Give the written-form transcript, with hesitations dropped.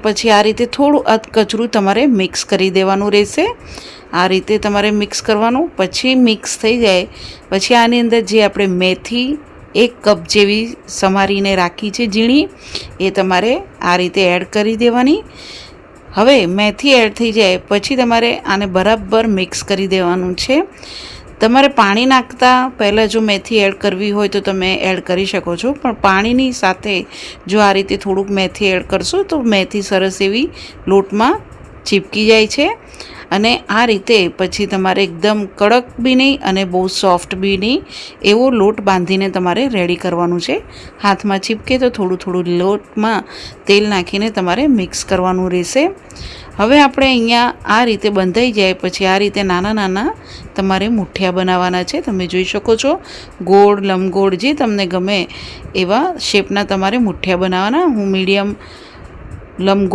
પછી આ રીતે થોડું અધકચરું તમારે મિક્સ કરી દેવાનું રહેશે। આ રીતે તમારે મિક્સ કરવાનું। પછી મિક્સ થઈ જાય પછી આની અંદર જે આપણે મેથી 1 કપ જેવી સમારીને રાખી છે ઝીણી, એ તમારે આ રીતે એડ કરી દેવાની। હવે મેથી એડ થઈ જાય પછી તમારે આને બરાબર મિક્સ કરી દેવાનું છે। તમારે પાણી નાખતા પહેલાં જો મેથી એડ કરવી હોય તો તમે એડ કરી શકો છો, પણ પાણીની સાથે જો આ રીતે થોડુંક મેથી એડ કરશો તો મેથી સરસ એવી લોટમાં ચીપકી જાય છે। અને આ રીતે પછી તમારે એકદમ કડક બી નહીં અને બહુ સોફ્ટ બી નહીં એવો લોટ બાંધીને તમારે રેડી કરવાનું છે। હાથમાં ચીપકે તો થોડું થોડું લોટમાં તેલ નાખીને તમારે મિક્સ કરવાનું રહેશે। હવે આપણે અહીંયા આ રીતે બંધાઈ જાય પછી આ રીતે નાના નાના તમારે મુઠિયા બનાવવાના છે। તમે જોઈ શકો છો ગોળ, લંબગોળ જે તમને ગમે એવા શેપના તમારે મુઠિયા બનાવવાના। હું મીડિયમ લંબગોળ